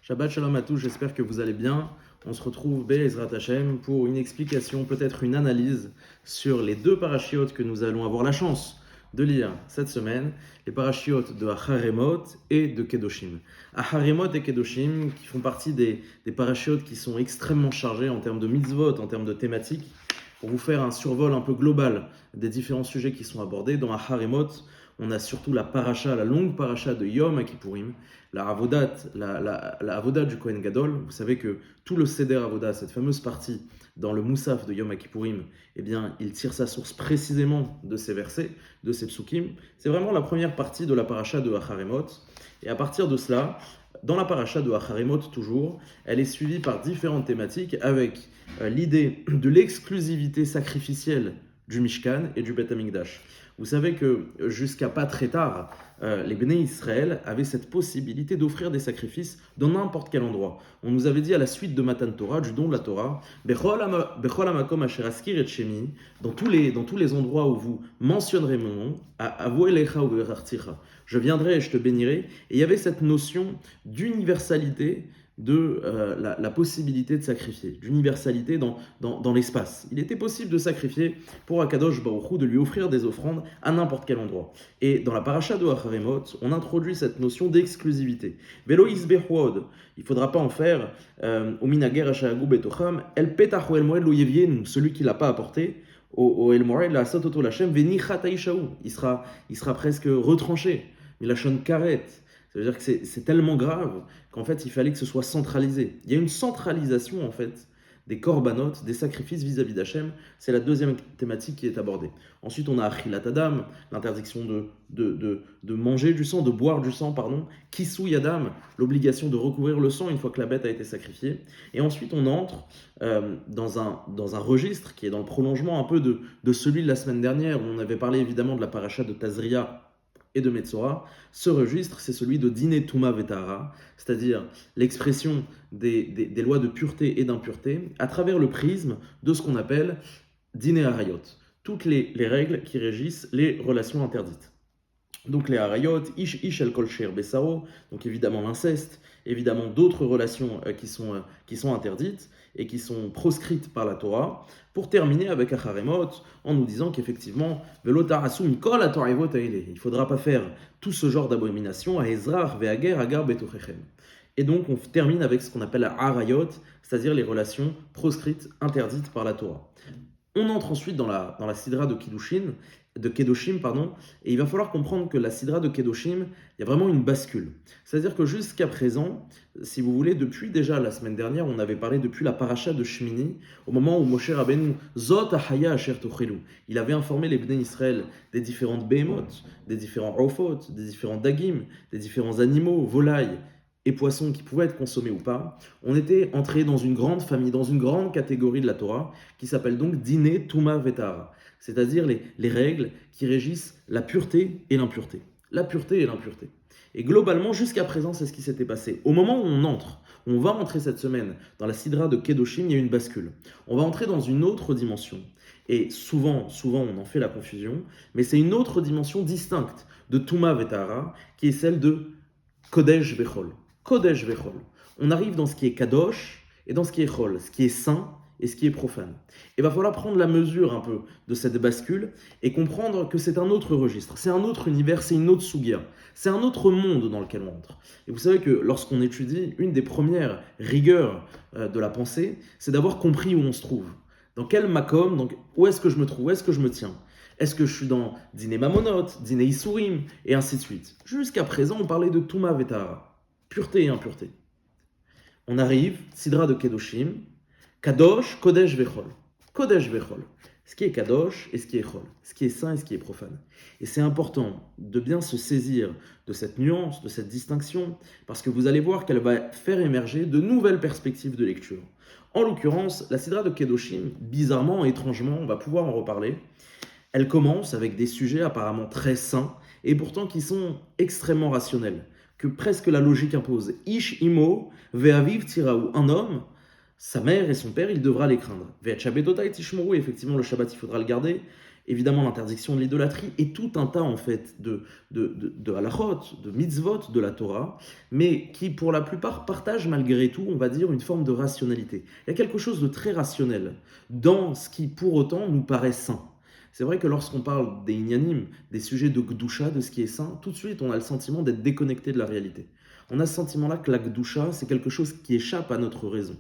Shabbat Shalom à tous, j'espère que vous allez bien. On se retrouve Be'ezrat Hashem pour une explication, peut-être une analyse sur les deux parachiotes que nous allons avoir la chance de lire cette semaine, les parachiotes de Acharemot et de Kedoshim. Acharemot et Kedoshim qui font partie des parachiotes qui sont extrêmement chargés en termes de mitzvot, en termes de thématiques. Pour vous faire un survol un peu global des différents sujets qui sont abordés, dans Acharemot, on a surtout la paracha, la longue paracha de Yom Kippourim, la avodat du Kohen Gadol. Vous savez que tout le Seder Avoda, cette fameuse partie dans le Moussaf de Yom Kippourim, eh bien, il tire sa source précisément de ces versets, de ces psukim. C'est vraiment la première partie de la paracha de Acharemot. Et à partir de cela, dans la paracha de Acharemot toujours, elle est suivie par différentes thématiques avec l'idée de l'exclusivité sacrificielle du Mishkan et du Beth Amikdash. Vous savez que jusqu'à pas très tard, les Béné Israël avaient cette possibilité d'offrir des sacrifices dans n'importe quel endroit. On nous avait dit à la suite de Matan Torah, du don de la Torah, Bechol hamakom asher askir et shemi, dans tous les endroits où vous mentionnerez mon nom, avo elecha uverarticha, je viendrai et je te bénirai. Et il y avait cette notion d'universalité de la possibilité de sacrifier, d'universalité dans l'espace. Il était possible de sacrifier pour Akadosh Baruch Hu, de lui offrir des offrandes à n'importe quel endroit. Et dans la paracha de Acharemot, on introduit cette notion d'exclusivité. Velo isbehuod, il ne faudra pas en faire au minager ashagu betocham, el petachu el moed lo yevienu, celui qui ne l'a pas apporté, au el moed la sototo lachem venichat aishaou, il sera presque retranché, milachon karet. Ça veut dire que c'est tellement grave qu'en fait, il fallait que ce soit centralisé. Il y a une centralisation, en fait, des korbanot, des sacrifices vis-à-vis d'Hachem. C'est la deuxième thématique qui est abordée. Ensuite, on a Achilat Adam, l'interdiction de manger du sang, de boire du sang, pardon. Kisou Yadam, l'obligation de recouvrir le sang une fois que la bête a été sacrifiée. Et ensuite, on entre dans un registre qui est dans le prolongement un peu de celui de la semaine dernière, où on avait parlé évidemment de la paracha de Tazria et de Metzora. Ce registre, c'est celui de Diné Touma Vetara, c'est-à-dire l'expression des lois de pureté et d'impureté à travers le prisme de ce qu'on appelle Diné Harayot, toutes les règles qui régissent les relations interdites. Donc les harayot, ish el kolcher besao, donc évidemment l'inceste, évidemment d'autres relations qui sont interdites et qui sont proscrites par la Torah, pour terminer avec Acharemot en nous disant qu'effectivement, velotarasu mikol atorivot aile, il ne faudra pas faire tout ce genre d'abomination à Ezrach ve'ager agar betochechem. Et donc on termine avec ce qu'on appelle la harayot, c'est-à-dire les relations proscrites, interdites par la Torah. On entre ensuite dans la sidra de Kedoshim, et il va falloir comprendre que la sidra de Kedoshim, il y a vraiment une bascule. C'est-à-dire que jusqu'à présent, si vous voulez, depuis déjà la semaine dernière, on avait parlé depuis la paracha de Shmini, au moment où Moshe Rabbeinu, Zot Ahaya Asher Tochelu, il avait informé les Bnei Israël des différentes behemoth, des différents ofot, des différents dagim, des différents animaux, volailles, et poissons qui pouvaient être consommés ou pas, on était entré dans une grande famille, dans une grande catégorie de la Torah, qui s'appelle donc Diné Touma Vetara, c'est-à-dire les règles qui régissent la pureté et l'impureté. La pureté et l'impureté. Et globalement, jusqu'à présent, c'est ce qui s'était passé. Au moment où on va entrer cette semaine dans la sidra de Kedoshim, il y a une bascule. On va entrer dans une autre dimension. Et souvent, on en fait la confusion, mais c'est une autre dimension distincte de Touma Vetara, qui est celle de Kodesh Bechol. Kodesh Vechol. On arrive dans ce qui est Kadosh et dans ce qui est Chol, ce qui est saint et ce qui est profane. Il va falloir prendre la mesure un peu de cette bascule et comprendre que c'est un autre registre, c'est un autre univers, c'est une autre sugia, c'est un autre monde dans lequel on entre. Et vous savez que lorsqu'on étudie, une des premières rigueurs de la pensée, c'est d'avoir compris où on se trouve. Dans quel makom, donc où est-ce que je me trouve, où est-ce que je me tiens. Est-ce que je suis dans Diné Mamonot, Diné Isurim, et ainsi de suite. Jusqu'à présent, on parlait de Touma Vetara. Pureté et impureté. On arrive, Sidra de Kedoshim, Kadosh, Kodesh Vechol. Kodesh Vechol. Ce qui est Kadosh et ce qui est Chol. Ce qui est saint et ce qui est profane. Et c'est important de bien se saisir de cette nuance, de cette distinction, parce que vous allez voir qu'elle va faire émerger de nouvelles perspectives de lecture. En l'occurrence, la Sidra de Kedoshim, bizarrement, étrangement, on va pouvoir en reparler, elle commence avec des sujets apparemment très saints et pourtant qui sont extrêmement rationnels, que presque la logique impose. Ish imo ve'aviv tiraou, un homme, sa mère et son père, il devra les craindre. Ve'at shabbatot tishmoru, effectivement le Shabbat il faudra le garder. évidemment l'interdiction de l'idolâtrie et tout un tas en fait de halachot, de mitzvot de la Torah, mais qui pour la plupart partagent malgré tout, on va dire, une forme de rationalité. Il y a quelque chose de très rationnel dans ce qui pour autant nous paraît saint. C'est vrai que lorsqu'on parle des inyanim, des sujets de gdusha, de ce qui est saint, tout de suite on a le sentiment d'être déconnecté de la réalité. On a ce sentiment-là que la gdusha, c'est quelque chose qui échappe à notre raison.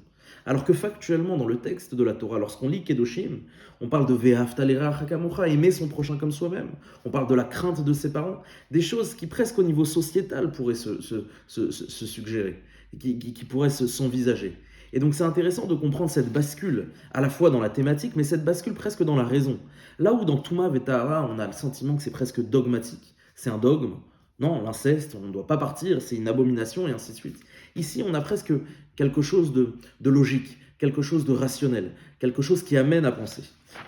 Alors que factuellement, dans le texte de la Torah, lorsqu'on lit Kedoshim, on parle de Ve'ahavta l'iracha kamocha, aimer son prochain comme soi-même. On parle de la crainte de ses parents, des choses qui presque au niveau sociétal pourraient se suggérer, qui pourraient s'envisager. Et donc c'est intéressant de comprendre cette bascule, à la fois dans la thématique, mais cette bascule presque dans la raison. Là où dans Touma Vetahara, on a le sentiment que c'est presque dogmatique. C'est un dogme. Non, l'inceste, on ne doit pas partir, c'est une abomination, et ainsi de suite. Ici, on a presque quelque chose de logique, quelque chose de rationnel, quelque chose qui amène à penser.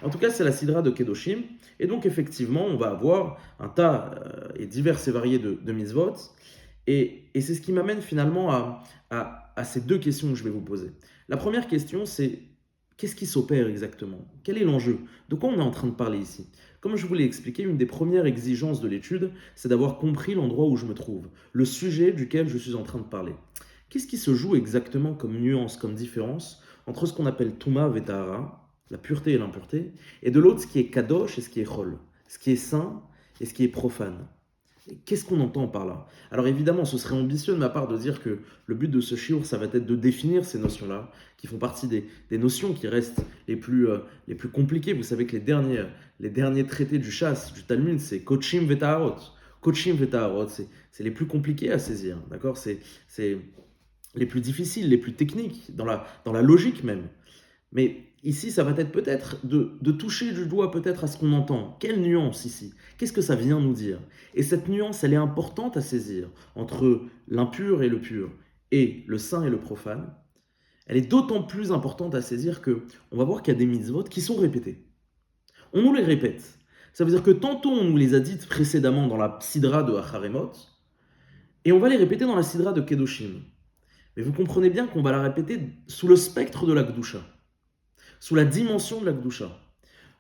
En tout cas, c'est la sidra de Kedoshim, et donc effectivement, on va avoir un tas et divers et variés de mitzvot, et c'est ce qui m'amène finalement à ces deux questions que je vais vous poser. La première question, c'est qu'est-ce qui s'opère exactement? Quel est l'enjeu? De quoi on est en train de parler ici? Comme je vous l'ai expliqué, une des premières exigences de l'étude, c'est d'avoir compris l'endroit où je me trouve, le sujet duquel je suis en train de parler. Qu'est-ce qui se joue exactement comme nuance, comme différence entre ce qu'on appelle Touma Vetahara, la pureté et l'impureté, et de l'autre ce qui est Kadosh et ce qui est Chol, ce qui est saint et ce qui est profane? Qu'est-ce qu'on entend par là? Alors évidemment, ce serait ambitieux de ma part de dire que le but de ce shiur, ça va être de définir ces notions-là, qui font partie des notions qui restent les plus compliquées. Vous savez que les derniers traités du Shas, du Talmud, c'est Kochim Vetaharot. Kochim Vetaharot, c'est les plus compliqués à saisir, d'accord? C'est les plus difficiles, les plus techniques, dans la logique même. Mais ici, ça va être peut-être de toucher du doigt peut-être à ce qu'on entend. Quelle nuance ici? Qu'est-ce que ça vient nous dire? Et cette nuance, elle est importante à saisir entre l'impur et le pur, et le saint et le profane. Elle est d'autant plus importante à saisir que on va voir qu'il y a des mitzvot qui sont répétés. On nous les répète. Ça veut dire que tantôt on nous les a dites précédemment dans la sidra de Acharemot, et on va les répéter dans la sidra de Kedoshim. Mais vous comprenez bien qu'on va la répéter sous le spectre de la Gdusha, sous la dimension de la Gdusha.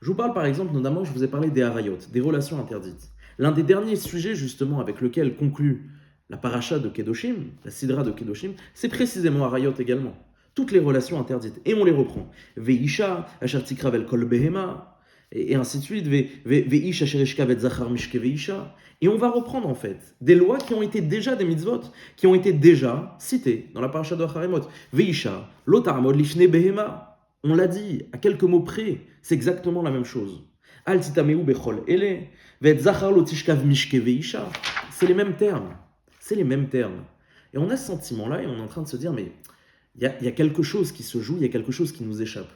Je vous parle par exemple, notamment, je vous ai parlé des harayot, des relations interdites. L'un des derniers sujets justement avec lequel conclut la paracha de Kedoshim, la sidra de Kedoshim, c'est précisément harayot également. Toutes les relations interdites. Et on les reprend. Veisha, asher tikravel kol behema, et ainsi de suite. Veish asher ishkavet zachar mishke veisha. Et on va reprendre en fait des lois qui ont été déjà des mitzvot, qui ont été déjà citées dans la paracha de Acharemot. Veisha, lo ta'amod lifnei behema. On l'a dit, à quelques mots près, c'est exactement la même chose. Al titameu bechol ele, ve'et zachar lo tishkav mishke veisha. C'est les mêmes termes. C'est les mêmes termes. Et on a ce sentiment-là et on est en train de se dire, mais il y a quelque chose qui se joue, il y a quelque chose qui nous échappe.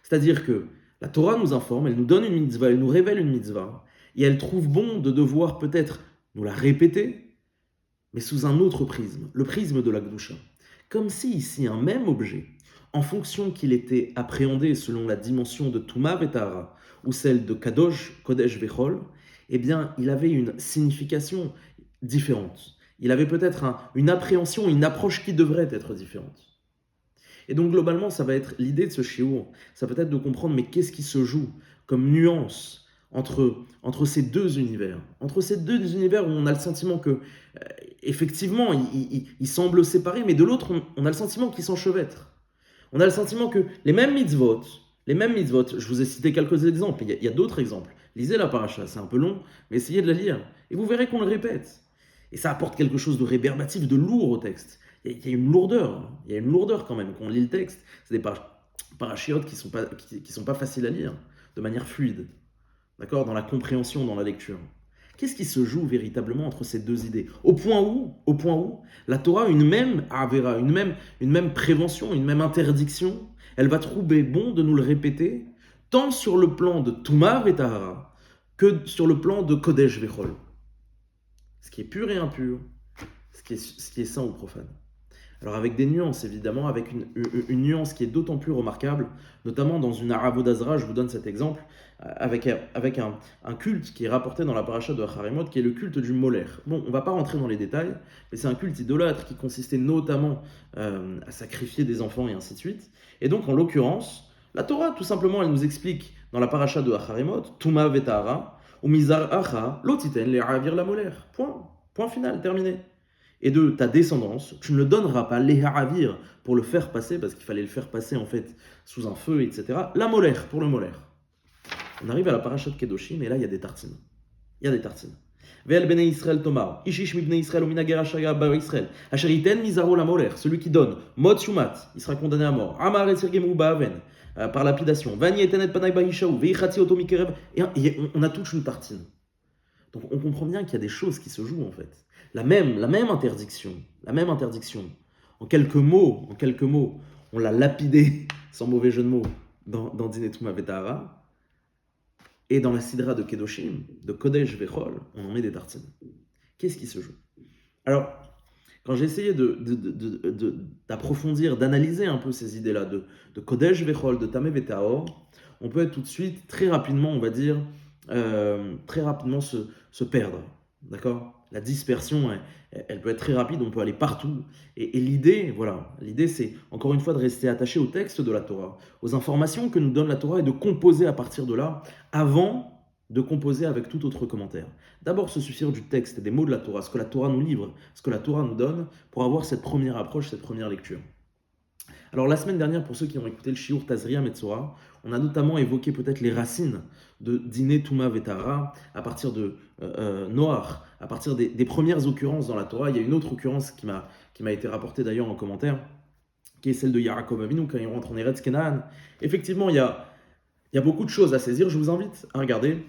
C'est-à-dire que la Torah nous informe, elle nous donne une mitzvah, elle nous révèle une mitzvah, et elle trouve bon de devoir peut-être nous la répéter, mais sous un autre prisme, le prisme de la Gdusha. Comme si ici un même objet, en fonction qu'il était appréhendé selon la dimension de Touma Vetahara ou celle de Kadosh, Kodesh Vechol, eh bien, il avait une signification différente. Il avait peut-être une appréhension, une approche qui devrait être différente. Et donc globalement, ça va être l'idée de ce shiur, ça peut être de comprendre mais qu'est-ce qui se joue comme nuance entre ces deux univers, entre ces deux univers où on a le sentiment que effectivement ils semblent séparés, mais de l'autre on a le sentiment qu'ils s'enchevêtrent. On a le sentiment que les mêmes mitzvot, je vous ai cité quelques exemples, il y a d'autres exemples. Lisez la paracha, c'est un peu long, mais essayez de la lire et vous verrez qu'on le répète. Et ça apporte quelque chose de rébarbatif, de lourd au texte. Il y a une lourdeur, quand même quand on lit le texte. C'est des parachiotes qui sont pas faciles à lire de manière fluide, d'accord, dans la compréhension, dans la lecture. Qu'est-ce qui se joue véritablement entre ces deux idées? Au point où la Torah a une même avera, une même prévention, une même interdiction, elle va trouver bon de nous le répéter, tant sur le plan de Touma Vetahara que sur le plan de Kodesh Vechol. Ce qui est pur et impur, ce qui est saint ou profane. Alors avec des nuances évidemment, avec une nuance qui est d'autant plus remarquable, notamment dans une Avodazra, je vous donne cet exemple, avec un culte qui est rapporté dans la paracha de Acharemot, qui est le culte du Moler. Bon, on ne va pas rentrer dans les détails, mais c'est un culte idolâtre qui consistait notamment à sacrifier des enfants et ainsi de suite. Et donc en l'occurrence, La Torah, tout simplement, elle nous explique dans la paracha de Acharemot, Tuma vetahara, ou mizar acha, lotiten le avir la molaire. Point. Point final, terminé. Et de ta descendance, tu ne le donneras pas, les haravir, pour le faire passer, parce qu'il fallait le faire passer en fait sous un feu, etc. La molaire, pour le molaire. On arrive à la paracha de Kedoshim, et là il y a des tartines. Il y a des tartines. Ve'el bnei Israël tomar, ishish mi bnei Israël ou minager ashaya bar Israël, asher iten mizaro la molaire, celui qui donne, mod shumat, il sera condamné à mort, amar et sergemu ba'aven, par lapidation, vani etenet panay ba'ishaou, ve'ichati oto mikerev, et on a toute une tartine. Donc on comprend bien qu'il y a des choses qui se jouent en fait. La même interdiction, en quelques mots, on l'a lapidé, sans mauvais jeu de mots, dans Din Touma Vetahara, et dans la Sidra de Kedoshim, de Kodesh Vechol, on en met des tartines. Qu'est-ce qui se joue? Alors, quand j'ai essayé d'approfondir, d'analyser un peu ces idées-là, de Kodesh Vechol, de Tameh Vetahor, on peut être tout de suite, très rapidement, on va dire, très rapidement se perdre. D'accord? La dispersion, elle peut être très rapide, on peut aller partout. Et l'idée, voilà, l'idée c'est encore une fois de rester attaché au texte de la Torah, aux informations que nous donne la Torah et de composer à partir de là, avant de composer avec tout autre commentaire. D'abord se suffire du texte, des mots de la Torah, ce que la Torah nous livre, ce que la Torah nous donne, pour avoir cette première approche, cette première lecture. Alors la semaine dernière, pour ceux qui ont écouté le Shiur Tazria Metzora, on a notamment évoqué peut-être les racines de Diné Touma Vetahara à partir de Noach, à partir des premières occurrences dans la Torah. Il y a une autre occurrence qui m'a été rapportée d'ailleurs en commentaire, qui est celle de Yaakov Avinu quand il rentre en Eretz Canaan. Effectivement, il y a beaucoup de choses à saisir. Je vous invite à regarder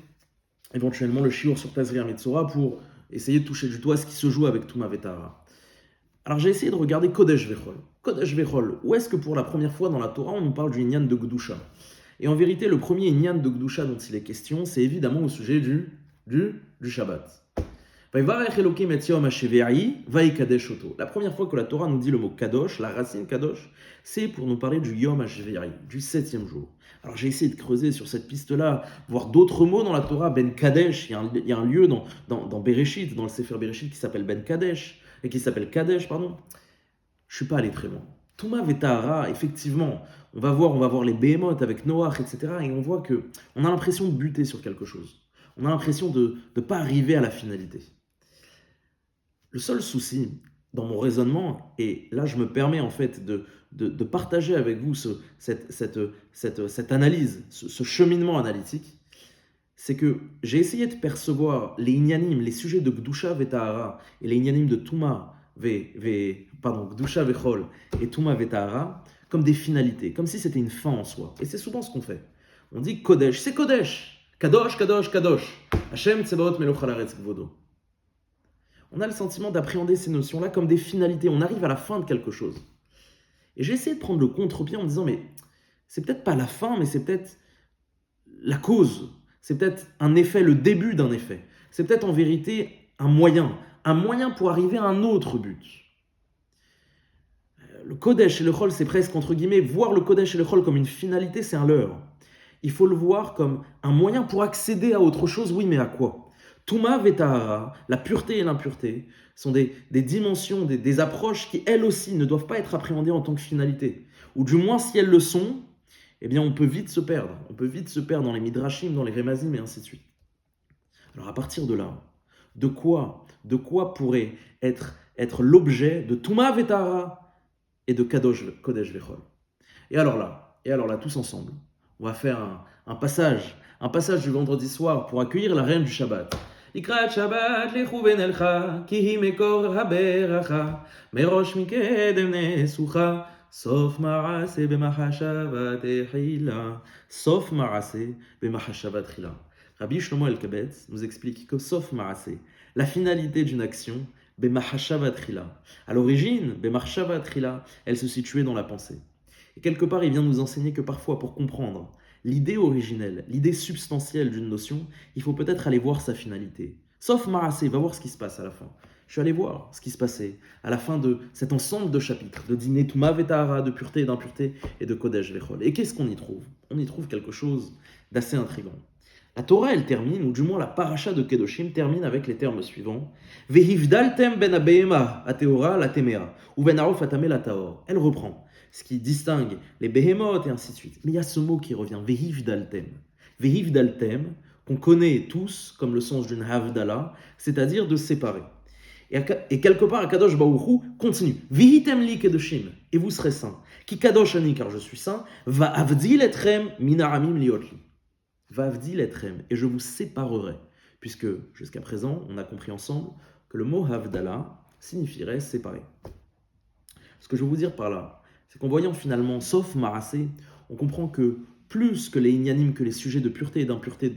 éventuellement le Shiur sur Tazria Metzora pour essayer de toucher du doigt ce qui se joue avec Touma Vetahara. Alors j'ai essayé de regarder Kodesh Vechol. Kodesh Vechol, où est-ce que pour la première fois dans la Torah on nous parle du Inyan de Gdusha? Et en vérité, le premier Inyan de Gdusha dont il est question, c'est évidemment au sujet du Shabbat. La première fois que la Torah nous dit le mot Kadosh, la racine Kadosh, c'est pour nous parler du Yom HaShvi'i, du 7e jour. Alors j'ai essayé de creuser sur cette piste-là, voir d'autres mots dans la Torah, Ben Kadesh, il y a un lieu dans Bereshit, dans le Sefer Bereshit qui s'appelle Ben Kadesh, et qui s'appelle Kadesh, pardon. Je ne suis pas allé très loin. Touma Vetahara, effectivement, on va voir les Behemoth avec Noach, etc. Et on voit qu'on a l'impression de buter sur quelque chose. On a l'impression de ne pas arriver à la finalité. Le seul souci dans mon raisonnement, et là je me permets en fait de partager avec vous cette analyse, ce cheminement analytique, c'est que j'ai essayé de percevoir les inyanim, les sujets de Gdusha Vetahara et les inyanim de Touma Gdusha Vechol et Touma Vetahara comme des finalités, comme si c'était une fin en soi. Et c'est souvent ce qu'on fait. On dit Kodesh, c'est Kodesh. Kadosh, Kadosh, Kadosh. Hashem Tsebaot Meloch Haaretz Kvodo. On a le sentiment d'appréhender ces notions-là comme des finalités. On arrive à la fin de quelque chose. Et j'ai essayé de prendre le contre-pied en me disant, mais c'est peut-être pas la fin, mais c'est peut-être la cause. C'est peut-être un effet, le début d'un effet. C'est peut-être en vérité un moyen pour arriver à un autre but. Le Kodesh et le Chol, c'est presque, entre guillemets, voir le Kodesh et le Chol comme une finalité, c'est un leurre. Il faut le voir comme un moyen pour accéder à autre chose, oui, mais à quoi? Touma Vetahara, la pureté et l'impureté, sont des dimensions, des approches qui, elles aussi, ne doivent pas être appréhendées en tant que finalité. Ou du moins, si elles le sont, eh bien, on peut vite se perdre. On peut vite se perdre dans les Midrashim, dans les Remazim, et ainsi de suite. Alors, à partir de là, de quoi pourrait être l'objet de Touma Vetahara et de Kodesh Vechol? Et alors là, tous ensemble, on va faire un passage du vendredi soir pour accueillir la reine du Shabbat. Likrat Shabbat lechu benelcha, ki hi mekor haberacha, merosh mikedem nesucha, sof ma'ase b'machashavat echila, sof ma'ase b'machashavat echila. Rabbi Shlomo El-Kabetz nous explique que sof ma'ase, la finalité d'une action, b'machashavat echila. À l'origine, b'machashavat echila, elle se situait dans la pensée. Et quelque part, il vient nous enseigner que parfois, pour comprendre l'idée originelle, l'idée substantielle d'une notion, il faut peut-être aller voir sa finalité. Sauf Marassé, va voir ce qui se passe à la fin. Je suis allé voir ce qui se passait à la fin de cet ensemble de chapitres, de Diné Touma Vetahara, de pureté et d'impureté, et de Kodesh Vechol. Et qu'est-ce qu'on y trouve? On y trouve quelque chose d'assez intriguant. La Torah, elle termine, ou du moins la paracha de Kedoshim termine avec les termes suivants. Vehivdaltem ben abehema ateora la temea, ou ben aof atame la taor. Elle reprend ce qui distingue les behemoth et ainsi de suite. Mais il y a ce mot qui revient, vehivdaltem. Vehivdaltem, qu'on connaît tous comme le sens d'une havdala, c'est-à-dire de séparer. Et quelque part, Akadosh Baruch Hu continue. Vihitem li kedoshim, et vous serez saints. Ki kadosh ani, car je suis saint. Va avdil etrem minaramim liotli. Va avdil etrem, et je vous séparerai. Puisque jusqu'à présent, on a compris ensemble que le mot havdala signifierait séparer. Ce que je veux vous dire par là, c'est qu'en voyant finalement, sauf Marassé, on comprend que plus que les inyanim, que les sujets de pureté et d'impureté,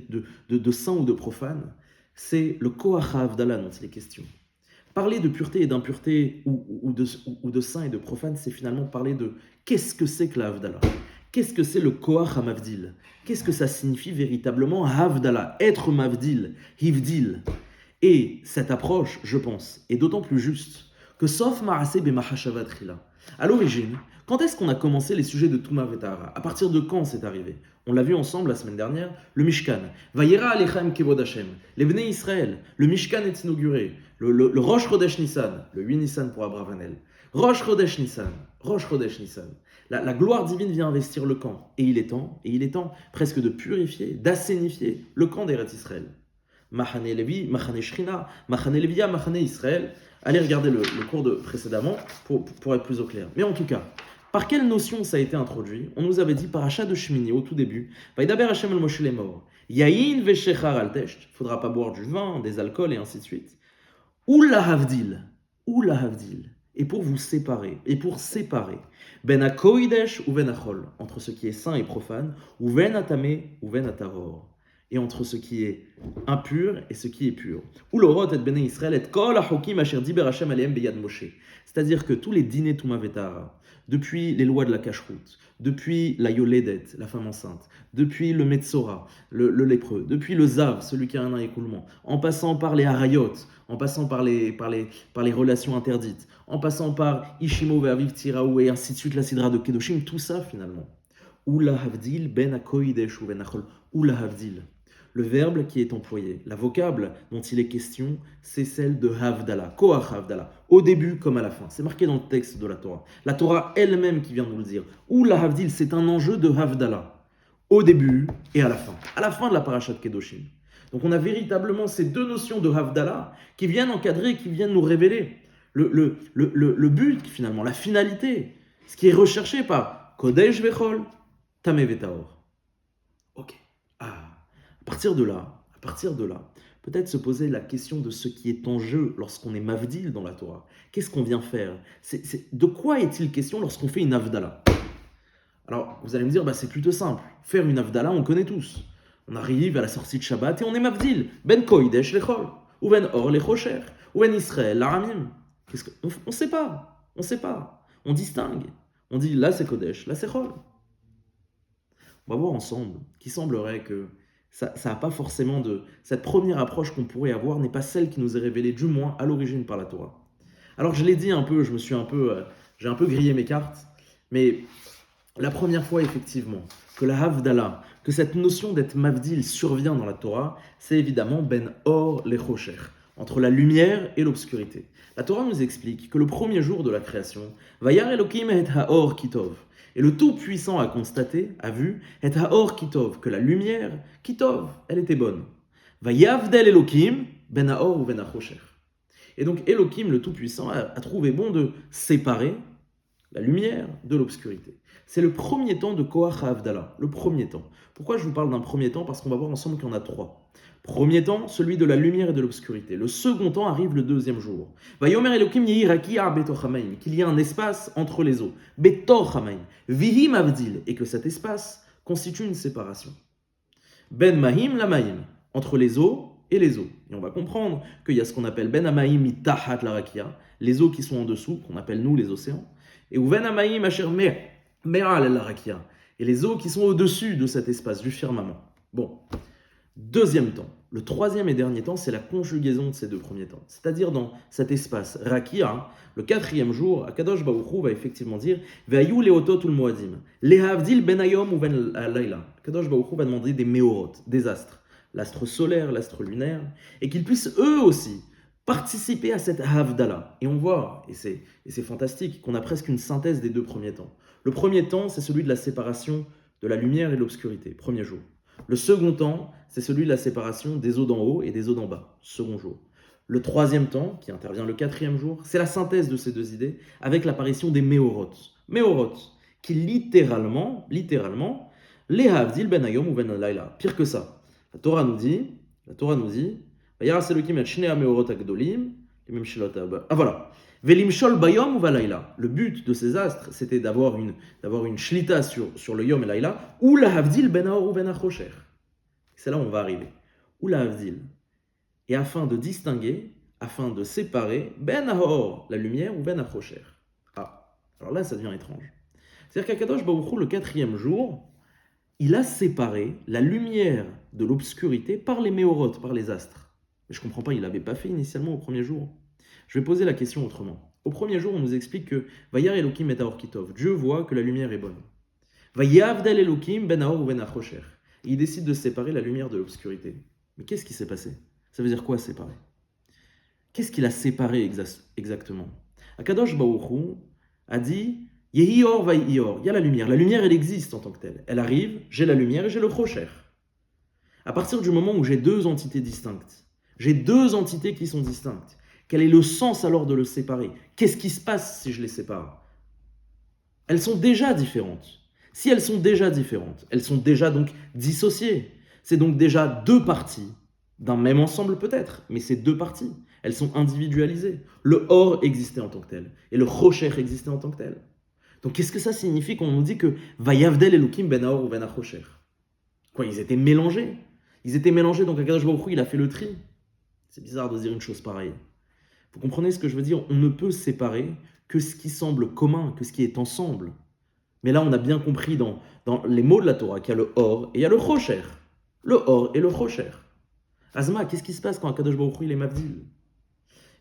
de saint ou de profane, c'est le koach havdala dont il est question. Parler de pureté et d'impureté ou de saint et de profane, c'est finalement parler de qu'est-ce que c'est que la havdala. Qu'est-ce que c'est le koach hamavdil? Qu'est-ce que ça signifie véritablement havdala, être mavdil, hivdil? Et cette approche, je pense, est d'autant plus juste que sauf Marassé b'machashavat chila. À l'origine, quand est-ce qu'on a commencé les sujets de Touma Vetara? À partir de quand c'est arrivé? On l'a vu ensemble la semaine dernière, le Mishkan. Vayera alechem kevod Hashem. Les Bnei Israël, le Mishkan est inauguré. Le Rosh Chodesh Nissan, le 8 Nissan pour Abravanel. Rosh Chodesh Nissan. La gloire divine vient investir le camp. Et il est temps presque de purifier, d'assainifier le camp d'Eretz Israël. Machane Levi, Machane Shrina, Machane Levia, Machane Israël. Allez regarder le cours précédemment pour être plus au clair. Mais en tout cas, par quelle notion ça a été introduit? On nous avait dit paracha de Shemini au tout début. Vaidaber Hashem el Moshe lemor. Yain veshechar al tesht. Il ne faudra pas boire du vin, des alcools et ainsi de suite. Ou la havdil. Et pour vous séparer. Ben a koidesh ou ben a chol. Entre ce qui est saint et profane. Ou ben atame ou ben ataror. Et entre ce qui est impur et ce qui est pur. Ou l'orot et bnei Israël et kol hachokim asher diber Hashem alehem beyad Moshe. C'est-à-dire que tous les dîners Touma Vetara, depuis les lois de la cacheroute, depuis la yoledet, la femme enceinte, depuis le metzora, le lépreux, depuis le zav, celui qui a un écoulement, en passant par les harayot, en passant par les relations interdites, en passant par Ishimo ve'aviv tiraou et ainsi de suite, la sidra de Kedoshim, tout ça finalement. Ou la havdil ben akoidesh ou ben achol, ou la havdil. Le verbe qui est employé, la vocable dont il est question, c'est celle de havdala, koach havdala, au début comme à la fin. C'est marqué dans le texte de la Torah. La Torah elle-même qui vient de nous le dire. Ou la havdil, c'est un enjeu de havdala, au début et à la fin de la parashat Kedoshim. Donc on a véritablement ces deux notions de havdala qui viennent encadrer, qui viennent nous révéler le but finalement, la finalité, ce qui est recherché par Kodesh vechol, Tameh vetaor. Ok. À partir de là, peut-être se poser la question de ce qui est en jeu lorsqu'on est mavdil dans la Torah. Qu'est-ce qu'on vient faire? De quoi est-il question lorsqu'on fait une havdala? Alors, vous allez me dire, c'est plutôt simple. Faire une havdala, on connaît tous. On arrive à la sortie de Shabbat et on est mavdil. Ben koidesh lechol, ou ben or lechocher, ou ben Israël l'aramim. On sait pas. On distingue. On dit, là c'est kodesh, là c'est chol. On va voir ensemble qui semblerait que ça n'a pas forcément de... Cette première approche qu'on pourrait avoir n'est pas celle qui nous est révélée, du moins à l'origine par la Torah. Alors je l'ai dit un peu, j'ai un peu grillé mes cartes, mais la première fois effectivement que la havdala, que cette notion d'être mavdil survient dans la Torah, c'est évidemment ben or lechocher, entre la lumière et l'obscurité. La Torah nous explique que le premier jour de la création, Vayar Elokim et haor kitov, et le Tout-Puissant a constaté, a vu, et haor kitov, que la lumière, kitov, elle était bonne. Va yavdel Elokim, ben haor ou ben hachocher. Et donc Elokim, le Tout-Puissant, a trouvé bon de séparer la lumière de l'obscurité. C'est le premier temps de Koach HaAvdala, le premier temps. Pourquoi je vous parle d'un premier temps? Parce qu'on va voir ensemble qu'il y en a trois. Premier temps, celui de la lumière et de l'obscurité. Le second temps arrive le deuxième jour. Vayomer Elokim yehiraki betoch hamaim, qu'il y a un espace entre les eaux. Betoch hamaim, vihim avdil, et que cet espace constitue une séparation. Ben mahim la mahim, entre les eaux et les eaux. Et on va comprendre qu'il y a ce qu'on appelle ben hamaim mitahat la rakia, les eaux qui sont en dessous, qu'on appelle nous les océans, et ben hamaim asher me'al la rakia, et les eaux qui sont au-dessus de cet espace, du firmament. Bon. Deuxième temps, le troisième et dernier temps, c'est la conjugaison de ces deux premiers temps. C'est-à-dire dans cet espace Rakia, le quatrième jour, Akadosh Baruch Hu va effectivement dire Ve'ayu leotot ul moadim, lehavdil ben hayom ou ben layla. Akadosh Baruch Hu va demander des meorot, des astres. l'astre solaire, l'astre lunaire, et qu'ils puissent eux aussi participer à cette Havdalah. Et on voit, et c'est fantastique, qu'on a presque une synthèse des deux premiers temps. Le premier temps, c'est celui de la séparation de la lumière et de l'obscurité, premier jour. Le second temps, c'est celui de la séparation des eaux d'en haut et des eaux d'en bas, second jour. Le troisième temps, qui intervient le quatrième jour, c'est la synthèse de ces deux idées avec l'apparition des Méorot. Méorot, qui littéralement, les Havdil ben Hayom ou ben Laila. Pire que ça. La Torah nous dit, Vayaras Elokim et Shnei Meorot Agdolim, ah voilà. Velimshol bayom ou valaila. Le but de ces astres, c'était d'avoir une shlita sur le yom et laila, ou la havdil ben haor ou ben achocher. C'est là où on va arriver. Ou la havdil. Et afin de distinguer, afin de séparer, ben haor, la lumière, ou ben achocher. Ah, alors là, ça devient étrange. C'est-à-dire qu'Akadosh Baruch Hu, le quatrième jour, il a séparé la lumière de l'obscurité par les méorotes, par les astres. Mais je ne comprends pas, il ne l'avait pas fait initialement au premier jour. Je vais poser la question autrement. Au premier jour, on nous explique que Vayar Elokim et Aor Kitov, Dieu voit que la lumière est bonne. Vayavdel Elokim ben Aor ou ben Achocher. Il décide de séparer la lumière de l'obscurité. Mais qu'est-ce qui s'est passé? Ça veut dire quoi séparer? Qu'est-ce qu'il a séparé exactement? Akadosh Baruch Hu a dit Yehi Or Vayi Or. Il y a la lumière. La lumière, elle existe en tant que telle. Elle arrive, j'ai la lumière et j'ai le Chocher. À partir du moment où j'ai deux entités distinctes, j'ai deux entités qui sont distinctes, quel est le sens alors de le séparer? Qu'est-ce qui se passe si je les sépare? Elles sont déjà différentes. Si elles sont déjà différentes, elles sont déjà donc dissociées. C'est donc déjà deux parties d'un même ensemble peut-être, mais c'est deux parties. Elles sont individualisées. Le Or existait en tant que tel, et le Chocher existait en tant que tel. Donc qu'est-ce que ça signifie quand on nous dit que Vayavdel Elokim ben Aor ou ben Achocher? Quoi, ils étaient mélangés. Ils étaient mélangés, donc Akadosh Baruch Hu, il a fait le tri. C'est bizarre de dire une chose pareille. Vous comprenez ce que je veux dire? On ne peut séparer que ce qui semble commun, que ce qui est ensemble. Mais là, on a bien compris dans les mots de la Torah qu'il y a le Or et il y a le Chocher. Le Or et le Chocher. Azma, qu'est-ce qui se passe quand Akadosh Baruch Hu, il est Mavdil?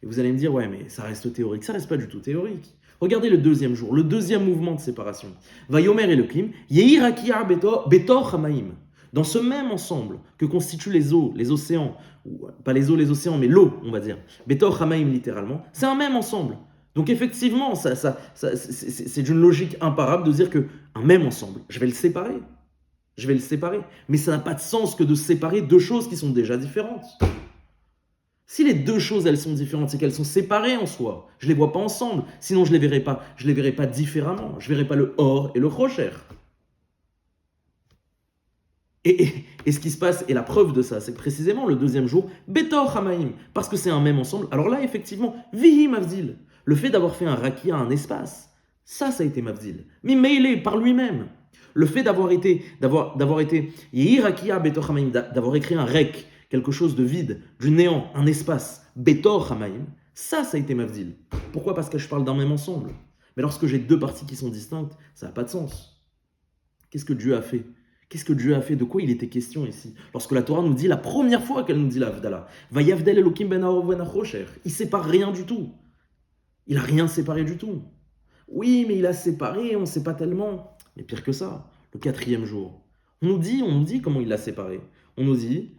Et vous allez me dire, ouais, mais ça reste théorique. Ça reste pas du tout théorique. Regardez le deuxième jour, le deuxième mouvement de séparation. Vayomer Elokim, Yehi Rakia Betor Hamaim. Dans ce même ensemble que constituent les eaux, les océans, ou pas les eaux, les océans, mais l'eau, on va dire, Betor Hamaim littéralement, c'est un même ensemble. Donc effectivement, c'est d'une logique imparable de dire qu'un même ensemble, je vais le séparer. Je vais le séparer. Mais ça n'a pas de sens que de séparer deux choses qui sont déjà différentes. Si les deux choses, elles sont différentes, c'est qu'elles sont séparées en soi. Je ne les vois pas ensemble. Sinon, je ne les verrai pas différemment. Je ne verrai pas le Or et le Chocher. Et ce qui se passe, et la preuve de ça, c'est que précisément le deuxième jour, Betor Hamaim, parce que c'est un même ensemble. Alors là, effectivement, Vihi Mavdil, le fait d'avoir fait un Rakia, un espace, ça a été Mavdil. Mais Meilé, par lui-même. Le fait d'avoir été Yehi Rakia Betor Hamaim, d'avoir écrit un Rek, quelque chose de vide, du néant, un espace, Betor Hamaim, ça a été Mavdil. Pourquoi? Parce que je parle d'un même ensemble. Mais lorsque j'ai deux parties qui sont distinctes, ça n'a pas de sens. Qu'est-ce que Dieu a fait? Qu'est-ce que Dieu a fait? De quoi il était question ici? Lorsque la Torah nous dit, la première fois qu'elle nous dit la Havdalah, Vayavdel Elokim ben Aor ben Achocher, il sépare rien du tout. Il n'a rien séparé du tout. Oui, mais il a séparé, on ne sait pas tellement. Mais pire que ça, le quatrième jour, on nous dit comment il l'a séparé. On nous dit,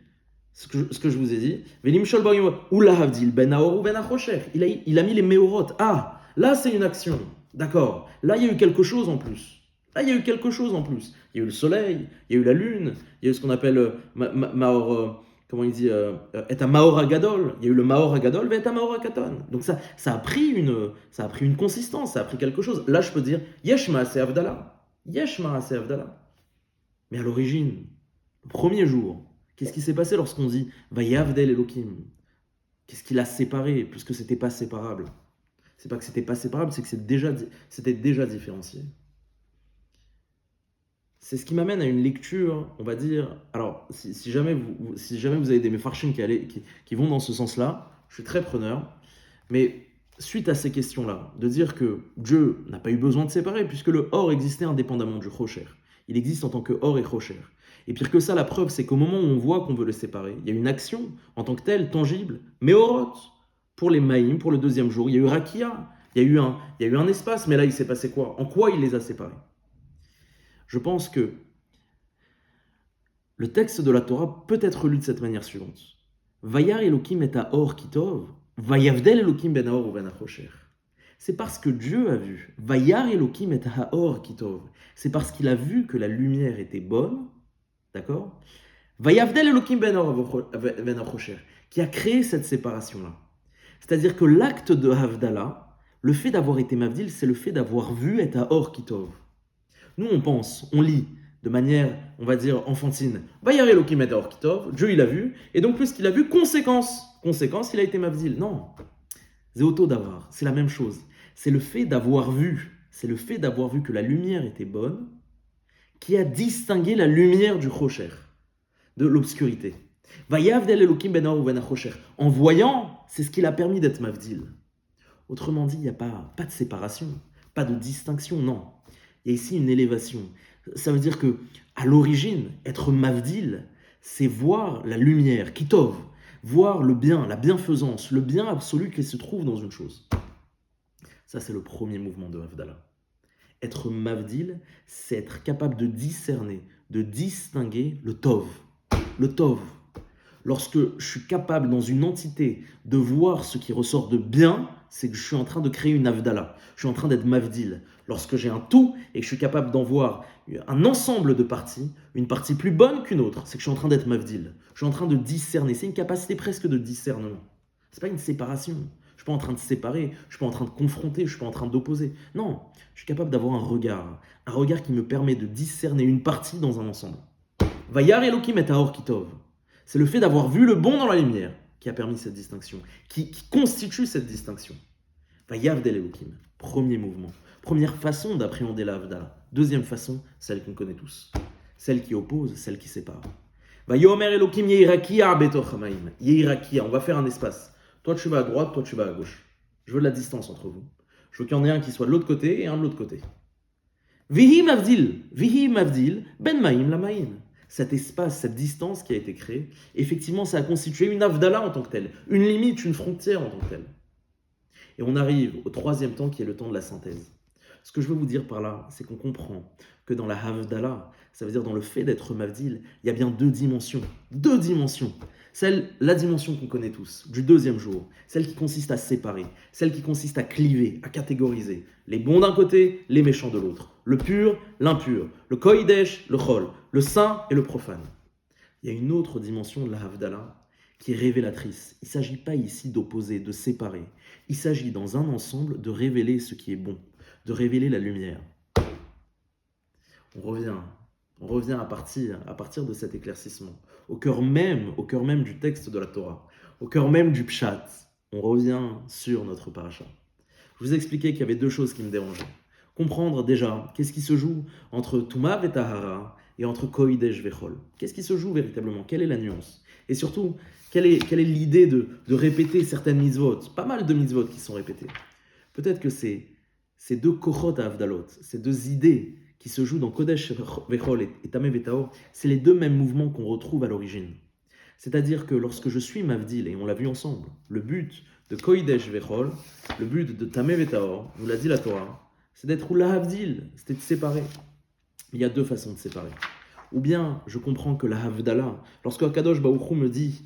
ce que je vous ai dit, Velimshol bayom ou la Havdil ben Aor ou ben Achocher. Il a mis les méorotes. Ah, là c'est une action. D'accord. Là il y a eu quelque chose en plus. Là, il y a eu quelque chose en plus. Il y a eu le soleil, il y a eu la lune, il y a eu ce qu'on appelle Maor, comment il dit, et un Maor Agadol. Il y a eu le Maor Agadol, et un Maor Akaton. Donc ça a pris une consistance, ça a pris quelque chose. Là, je peux dire, Yesh Maaseh Havdalah. Yesh Maaseh Havdalah. Mais à l'origine, le premier jour, qu'est-ce qui s'est passé lorsqu'on dit Vayavdel Elokim? Qu'est-ce qui l'a séparé, puisque c'était pas séparable? C'est pas que c'était pas séparable, c'est que c'était déjà différencié. C'est ce qui m'amène à une lecture, on va dire. Alors, si jamais vous avez des mefarshim qui vont dans ce sens-là, je suis très preneur. Mais suite à ces questions-là, de dire que Dieu n'a pas eu besoin de séparer, puisque le Or existait indépendamment du Chocher. Il existe en tant que Or et Chocher. Et pire que ça, la preuve, c'est qu'au moment où on voit qu'on veut le séparer, il y a une action en tant que telle, tangible, Meorot, pour les Maïm, pour le deuxième jour. Il y a eu Rakia, il y a eu un espace, mais là, il s'est passé quoi? En quoi il les a séparés? Je pense que Le texte de la Torah peut être lu de cette manière suivante. Vayar Elokim et Haor Kitov, Vayavdel Elokim ben Haor ou ben Achosher. C'est parce que Dieu a vu. Vayar Elokim et Haor Kitov. C'est parce qu'il a vu que la lumière était bonne, d'accord? Vayavdel Elokim ben Haor ben Achosher, qui a créé cette séparation-là. C'est-à-dire que l'acte de Havdalah, le fait d'avoir été Mavdil, c'est le fait d'avoir vu et Haor Kitov. Nous, on pense, on lit de manière, on va dire, enfantine. Vayar Elokim et Haor Kitov, Dieu il a vu, et donc puisqu'il a vu, conséquence, il a été Mavdil. Non, c'est auto d'avoir, c'est la même chose. C'est le fait d'avoir vu, que la lumière était bonne, qui a distingué la lumière du Chocher, de l'obscurité. Vayavdel Elokim ben Haor ben Achosher. En voyant, c'est ce qui l'a permis d'être Mavdil. Autrement dit, il n'y a pas de séparation, pas de distinction, non. Il y a ici une élévation. Ça veut dire que, à l'origine, être Mavdil, c'est voir la lumière, Kitov, voir le bien, la bienfaisance, le bien absolu qui se trouve dans une chose. Ça, c'est le premier mouvement de Havdalah. Être Mavdil, c'est être capable de discerner, de distinguer le Tov. Le Tov. Lorsque je suis capable dans une entité de voir ce qui ressort de bien, c'est que je suis en train de créer une Havdalah. Je suis en train d'être Mavdil. Lorsque j'ai un tout et que je suis capable d'en voir un ensemble de parties, une partie plus bonne qu'une autre, c'est que je suis en train d'être Mavdil. Je suis en train de discerner. C'est une capacité presque de discernement. C'est pas une séparation. Je suis pas en train de séparer, je suis pas en train de confronter, je suis pas en train d'opposer. Non, je suis capable d'avoir un regard qui me permet de discerner une partie dans un ensemble. Vayar Elokim et Haor Kitov. C'est le fait d'avoir vu le bon dans la lumière qui a permis cette distinction, qui constitue cette distinction. Vayavdel Elokim, premier mouvement, première façon d'appréhender la Havdalah. Deuxième façon, celle qu'on connaît tous, celle qui oppose, celle qui sépare. Vayomer Elokim Yeirakia betoch hamaim. Yeirakia, on va faire un espace. Toi tu vas à droite, toi tu vas à gauche. Je veux de la distance entre vous. Je veux qu'il y en ait un qui soit de l'autre côté et un de l'autre côté. Vihi mavdil, ben maim la maim. Cet espace, cette distance qui a été créée, effectivement, ça a constitué une Havdalah en tant que telle, une limite, une frontière en tant que telle. Et on arrive au troisième temps qui est le temps de la synthèse. Ce que je veux vous dire par là, c'est qu'on comprend que dans la Havdalah, ça veut dire dans le fait d'être Mavdil, il y a bien deux dimensions. Deux dimensions. La dimension qu'on connaît tous, du deuxième jour, celle qui consiste à séparer, celle qui consiste à cliver, à catégoriser. Les bons d'un côté, les méchants de l'autre. Le pur, l'impur. Le koïdesh, le chol. Le saint et le profane. Il y a une autre dimension de la Havdalah qui est révélatrice. Il ne s'agit pas ici d'opposer, de séparer. Il s'agit dans un ensemble de révéler ce qui est bon, de révéler la lumière. On revient à partir de cet éclaircissement, au cœur même du texte de la Torah, au cœur même du Pshat. On revient sur notre paracha. Je vous ai expliqué qu'il y avait deux choses qui me dérangeaient. Comprendre déjà qu'est-ce qui se joue entre Tumav et Tahara et entre Koïdesh Vechol. Qu'est-ce qui se joue véritablement? Quelle est la nuance? Et surtout, quelle est l'idée de répéter certaines mitzvot? Pas mal de mitzvot qui sont répétées. Peut-être que ces deux kochot à Havdalot, ces deux idées qui se jouent dans Kodesh Vechol et Tameh Vetaor, c'est les deux mêmes mouvements qu'on retrouve à l'origine. C'est-à-dire que lorsque je suis Mavdil, et on l'a vu ensemble, le but de Kodesh Vechol, le but de Tameh Vetaor, nous l'a dit la Torah, c'est d'être Havdil, c'est de séparer. Il y a deux façons de séparer. Ou bien, je comprends que la Havdalah, lorsque Akadosh Baruch Hu me dit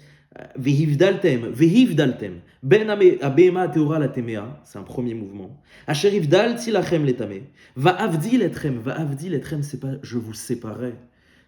Vehivdaltem, ben abema teora la temea, c'est un premier mouvement. Asher ivdalti lachem letame, va avdil etrem, c'est pas je vous séparerai,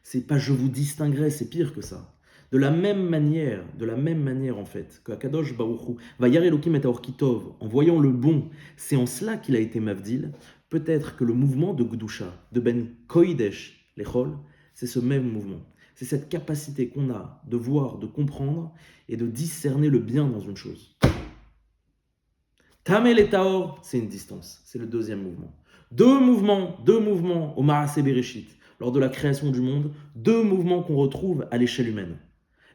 c'est pas je vous distinguerai, c'est pire que ça. De la même manière en fait, que Akadosh Baruch Hu va yar Elokim et Haor Kitov, en voyant le bon, c'est en cela qu'il a été Mavdil. Peut-être que le mouvement de Gdusha, de Ben Koïdesh Lechol, c'est ce même mouvement. C'est cette capacité qu'on a de voir, de comprendre et de discerner le bien dans une chose. Tameh et Taor, c'est une distance. C'est le deuxième mouvement. Deux mouvements au Maaseh Bereshit, lors de la création du monde, deux mouvements qu'on retrouve à l'échelle humaine.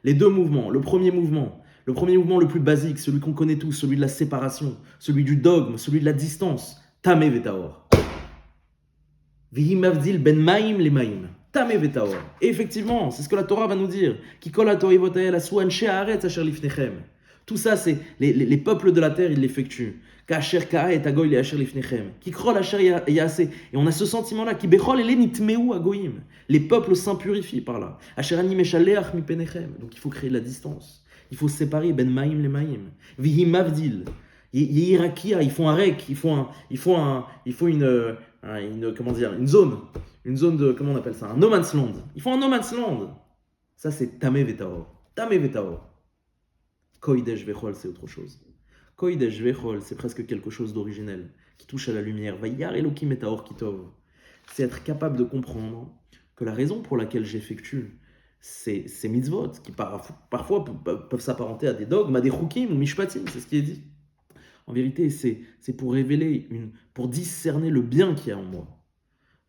Les deux mouvements, le premier mouvement le plus basique, celui qu'on connaît tous, celui de la séparation, celui du dogme, celui de la distance, Tameh Vetaor. Vihi mavdil ben maim le maim. Tameh Vetaor. Et effectivement, c'est ce que la Torah va nous dire. Kikol haTorivot hael asu anshe haaretz asher lifnechem. Tout ça, c'est les peuples de la terre, ils l'effectuent. Kasher ka'a et agoy le'asher lifnechem. Qui krol asher ya'aseh. Et on a ce sentiment-là. Qui bechol ele nitmeu agoyim. Les peuples s'impurifient par là. Asher ani meshaleach mi penechem. Donc il faut créer de la distance. Il faut séparer ben maïm les maïm. Vihi mavdil. Yehirakia, ils font un rek, il faut une comment dire, une zone de, comment on appelle ça, un no man's land. Ils font un no man's land. Ça c'est tamé vetaor. Tamé vetaor. Koidesh vechol, c'est autre chose. Koidesh vechol, c'est presque quelque chose d'originel, qui touche à la lumière. Vayar elokim etaor kitov. C'est être capable de comprendre que la raison pour laquelle j'effectue ces mitzvot, qui parfois peuvent s'apparenter à des dogmes, à des chukim ou mishpatim, c'est ce qui est dit. En vérité, c'est pour révéler, pour discerner le bien qu'il y a en moi.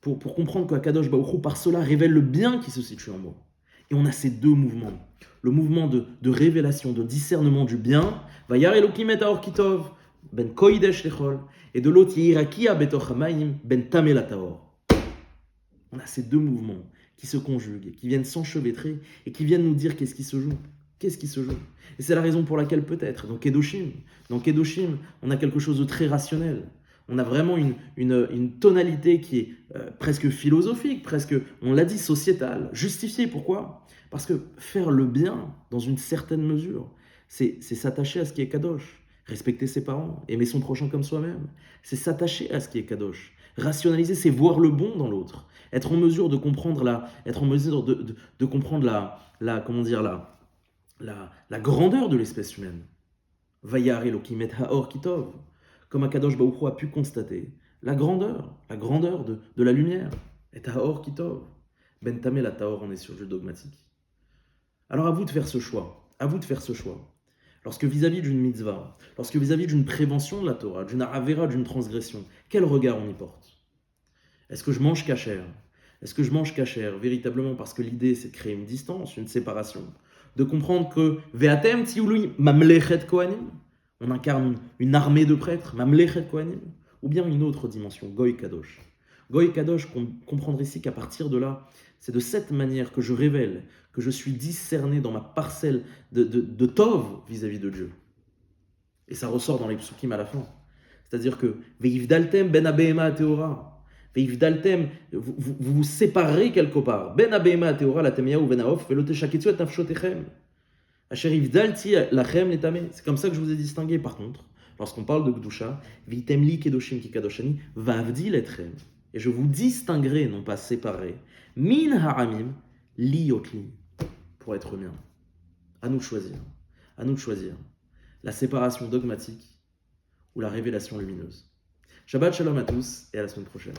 Pour comprendre qu'Akadosh Baruch Hu, par cela, révèle le bien qui se situe en moi. Et on a ces deux mouvements. Le mouvement de révélation, de discernement du bien, Vayar Elokim et Taor Kitov, ben Koidesh Lechol, et de l'autre, Yirakia Betoch Hamayim, ben Tamel Taor. On a ces deux mouvements qui se conjuguent, qui viennent s'enchevêtrer, et qui viennent nous dire qu'est-ce qui se joue. Qu'est-ce qui se joue? Et c'est la raison pour laquelle peut-être, dans Kedoshim, on a quelque chose de très rationnel. On a vraiment une tonalité qui est presque philosophique, presque, on l'a dit, sociétale, justifiée. Pourquoi? Parce que faire le bien, dans une certaine mesure, c'est s'attacher à ce qui est Kadosh. Respecter ses parents, aimer son prochain comme soi-même. C'est s'attacher à ce qui est Kadosh. Rationaliser, c'est voir le bon dans l'autre. Être en mesure de comprendre de comprendre comment dire, la grandeur de l'espèce humaine. Vayar Elokim et Haor Kitov. Comme Akadosh Baruch Hu a pu constater la grandeur de la lumière. Et Haor Kitov. Ben Tamel Taor, on est sur le dogmatique. Alors à vous de faire ce choix. À vous de faire ce choix. Lorsque vis-à-vis d'une mitzvah, lorsque vis-à-vis d'une prévention de la Torah, d'une avera, d'une transgression, quel regard on y porte? Est-ce que je mange kasher? Est-ce que je mange kasher véritablement parce que l'idée c'est de créer une distance, une séparation, de comprendre que Ve'atem tiului mamlechet kohanim, on incarne une armée de prêtres, mamlechet kohanim, ou bien une autre dimension, goy kadosh. Goy kadosh, comprendre ici qu'à partir de là, c'est de cette manière que je révèle, que je suis discerné dans ma parcelle de tov vis-à-vis de Dieu. Et ça ressort dans les psukim à la fin. C'est-à-dire que Ve'ivdaltem ben abehema teora. Ve'ivdaltem, vous vous séparez quelque part. Ben abehema teora la temia ou ben aof velote shakitsu et nafshotechem. Asher ivdalti lachem letame. C'est comme ça que je vous ai distingué. Par contre, lorsqu'on parle de Gdusha, Vitem li kedoshim ki kadoshani, vavdil etchem. Et je vous distinguerai, non pas séparer, min haramim li yotli, pour être mien. À nous de choisir. À nous de choisir. La séparation dogmatique ou la révélation lumineuse. Shabbat shalom à tous et à la semaine prochaine.